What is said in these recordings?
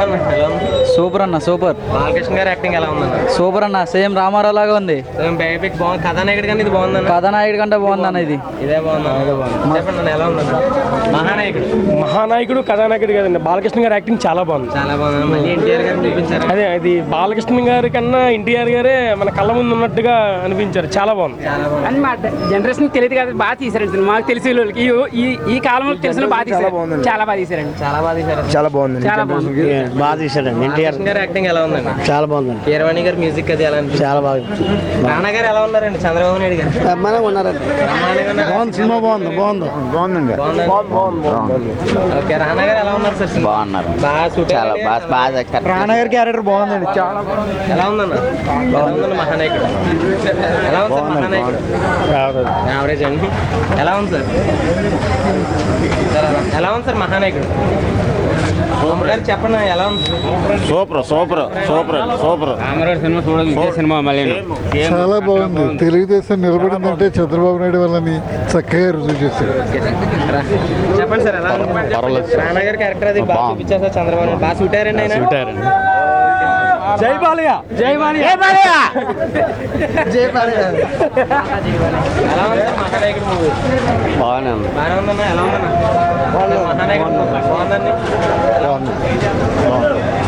చెప్పండి ఎలా ఉంది? సూపర్ అన్న సూపర్. బాలకృష్ణ గారి యాక్టింగ్ ఎలా ఉందన్న? సూపర్ అన్న, సేమ్ రామారావు లాగా ఉంది. బయోపిక్ బాగుంది. కథానాయకుడి కంటే ఇది బాగుందన్న. కథానాయుడు కంటే బాగుందన్న ఇది. ఇదే బాగుంది. చెప్పండి అన్న ఎలా ఉందన్న? మహానాయకుడు కథానాయకుడు కదండి, బాలకృష్ణ గారి యాక్టింగ్ చాలా బాగుంది. చాలా బాగుంది. మళ్ళీ ఎన్టీఆర్ గారిని చూపించారు. అదే అది బాలకృష్ణ గారి కన్నా ఎన్టీఆర్ గారే మన కళ్ళ ముందు ఉన్నట్టుగా అనిపించారు. చాలా బాగుంది. అని మా జనరేషన్ తెలియదు కదా, బాగా తీసారండి. మాకు తెలిసిన వాళ్ళకి ఈ కాలంలో తెలిసిన బాగా తీసారు. చాలా బాగా తీసారండి. చాలా బాగా తీశారు. చాలా బాగుంది. చాలా బాగుంది. బాగా తీసాడండి. ఎన్టీఆర్ గారి యాక్టింగ్ ఎలా ఉందండి? చాలా బాగుంది. కీరవాణి గారి మ్యూజిక్ అది ఎలా అనిపించింది? చాలా బాగా. రానా గారు ఎలా ఉన్నారండి? చంద్రబాబు నాయుడు గారు బ్రహ్మాండంగా ఉన్నారండి. బాగుంది. సినిమా బాగుంది. బాగుందండి. ఓకే. రానా గారు ఎలా ఉన్నారు సార్? బాగున్నారు. బాగా సూట్ రానా గారి క్యారెక్టర్ బాగుందండి. చాలా ఎలా ఉందన్న? ఎలా ఉందన్న మహానాయకుడు? ఎలా ఉంది సార్ మహానాయకుడు? యావరేజ్ అండి. ఎలా ఉంది సార్? ఎలా ఉంది సార్ మహానాయకుడు? గారు చెప్పండి ఎలా ఉంది? Super super super super. Ramarao cinema చూడాలి. సినిమా మళ్ళీ చాలా బాగుంది. తెలుగుదేశం నిలబడిందంటే చంద్రబాబు నాయుడు వల్లని చక్కగా రుజువు చేశారు. చెప్పండి సార్ ఎలా ఉంది? రానా గారి క్యారెక్టర్ అది బాగా చూపించారు సార్. చంద్రబాబు నాయుడు బాగా సూట్ అయ్యారండి ఆయన. జై బాలయ్య. జై బాలయ్య. జై బాలయ్య. జై బాలయ్య. ఎలా ఉంది సార్ మహానాయకుడు మూవీ? బాగానే ఉంది. బాగానే ఉందన్న. ఎలా ఉందన్న మహానాయకుడు? బాగుందండి.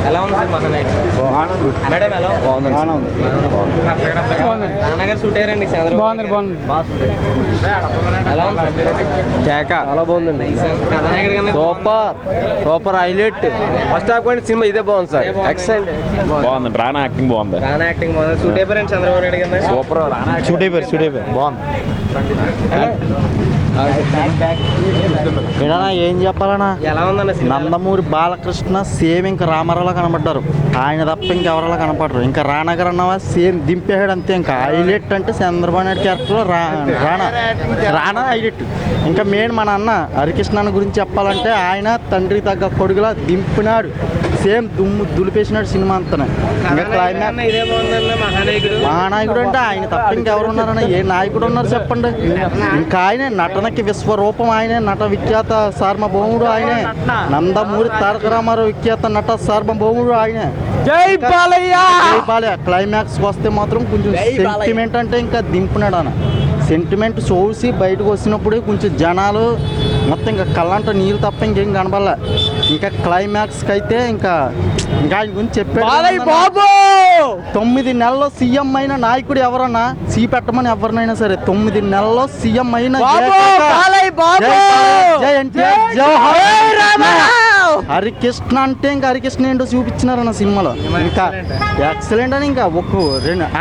ఎలా ఉంది సార్ మహానాయకుడు? మేడం ఎలా ఉంది? రానా గారు సూట్ అయ్యారండి చంద్రబాబు. బాగుంది. ఎలా ఉంది సార్? చాలా బాగుందండి. కథానాయకుడు కన్నా సూపర్ హైలైట్. ఫస్ట్ హాఫ్ కంటే సినిమా ఇదే బాగుంది సార్. ఎక్సలెంట్. బాగుంది. రానా యాక్టింగ్ బాగుంది. రానా యాక్టింగ్ బాగుంది. సూట్ అయిపోయారండి చంద్రబాబు నాయుడు గారు. సూపర్. రానా షూట్ అయిపోయారు. బాగుంది. ఏం చెప్పాలన్నా, ఎలా ఉందన్న సినిమా? నందమూరి బాలకృష్ణ సేమ్ ఇంకా రామారావులా కనబడ్డారు. ఆయన తప్ప ఇంకెవరలా కనపడరు. ఇంకా రానా గారు అన్నవా సేమ్ దింపేసాడు అంతే. ఇంకా హైలైట్ అంటే చంద్రబాబు నాయుడు క్యారెక్టర్ రానా హైలైట్. ఇంకా మెయిన్ మన అన్న హరికృష్ణ గురించి చెప్పాలంటే ఆయన తండ్రి తగ్గ కొడుకులా దింపినాడు. సేమ్ దులిపేసినాడు సినిమా అంతా. ఇంకా క్లైమాక్స్ ఇదే బాగుందన్న మహానాయకుడు. మహానాయకుడు అంటే ఆయన తప్ప ఇంకెవరు ఉన్నారన్న? ఏ నాయకుడు ఉన్నారు చెప్పండి? ఇంకా ఆయనే నటనకి విశ్వరూపం. ఆయనే నట విఖ్యాత సార్వభౌముడు. ఆయనే నందమూరి తారక రామారావు విఖ్యాత నట సార్వభౌముడు. ఆయనే జై బాలయ్య. జై బాలయ్య. క్లైమాక్స్ వస్తే మాత్రం కొంచెం సెంటిమెంట్ అంటే ఇంకా దింపునాడు అన్న. సెంటిమెంట్ చూసి బయటకు వచ్చినప్పుడే కొంచెం జనాలు మొత్తం ఇంకా కళ్ళంట నీళ్ళు తప్ప ఇంకేం కనబడలే. ఇంకా క్లైమాక్స్కి అయితే ఇంకా ఆయన గురించి చెప్పాడు. 9 నెలల్లో సీఎం అయిన నాయకుడు ఎవరన్నా పెట్టమని ఎవరినైనా సరే 9 నెలల్లో సీఎం అయిన హరికృష్ణ అంటే ఇంకా హరికృష్ణ ఏంటో చూపించినారన్న సినిమాలో. ఇంకా ఎక్సలెంట్ అని ఇంకా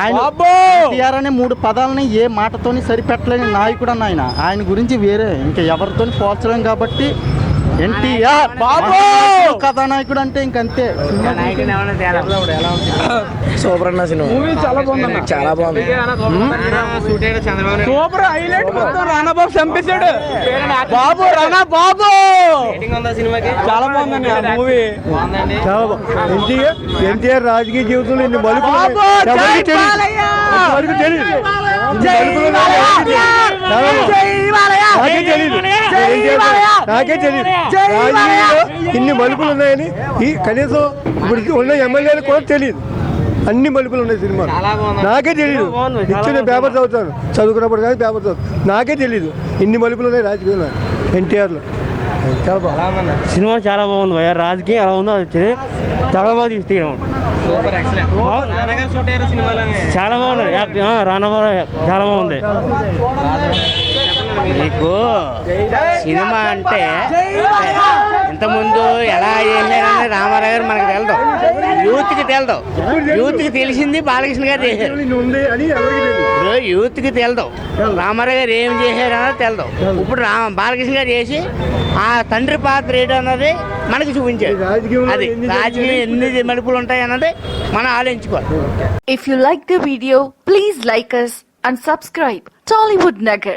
ఆయన ఎన్టీఆర్ అనే 3 పదాలని ఏ మాటతోని సరిపెట్టలేని నాయకుడు అన్న ఆయన. ఆయన గురించి వేరే ఇంకా ఎవరితో పోల్చలేం కాబట్టి ఎన్టీఆర్ కథానాయకుడు అంటే ఇంకంతే. సూపర్ అన్న సినిమా. మూవీ చాలా బాగుంది. చాలా బాగుంది. సూట్ అయ్యాడు చంద్రబాబు నాయుడు. Super highlight. రానా బాబు చంపేశాడు. బాబు రానా బాబు. రేటింగ్ ఉందా సినిమాకి? చాలా బాగుందండి ఆ మూవీ. బాగుందండి. చాలా బాగుంది. ఎన్టీఆర్ రాజకీయ జీవితంలో ఇన్ని మలుపులు నాకే తెలియదు. రాజకీయాల్లో ఇన్ని మలుపులు ఉన్నాయని కనీసం ఇప్పుడు ఉన్న ఎమ్మెల్యేలకు కూడా తెలియదు. అన్ని మలుపులు ఉన్నాయి సినిమా. నాకే తెలియదు. ఇచ్చిన పేపర్ చదువుతాను, చదువుకున్నప్పుడు కానీ పేపర్ చదువుతాను. నాకే తెలియదు ఇన్ని మలుపులు ఉన్నాయి రాజకీయంలో ఎన్టీఆర్లో. చాలా బాగుంది సినిమా. చాలా బాగుంది. రాజకీయం ఎలా ఉందో అది చాలా బాగా తీస్తున్నాం. Super excellent. రానా గారు సూట్ అయ్యారు సినిమాలోనే. చాలా బాగుంది. రానా బాబు చాలా బాగుంది. మీకు సినిమా అంటే ఇంతకుముందు ఎలా చేశారని రామారావు గారు మనకు తెలదు. యూత్కి తెలిసింది బాలకృష్ణ గారు చేశారు. ఇప్పుడు యూత్కి తెలదు రామారావు గారు ఏం చేశారన్నది తెలదు. ఇప్పుడు బాలకృష్ణ గారు చేసి ఆ తండ్రి పాత్ర ఏంటో అన్నది మనకి చూపించారు. అది రాజకీయం ఎన్ని మలుపులు ఉంటాయి అన్నది మనం ఆలోచించుకోవాలి. If you like the video, please like us and subscribe Tollywood Nagar.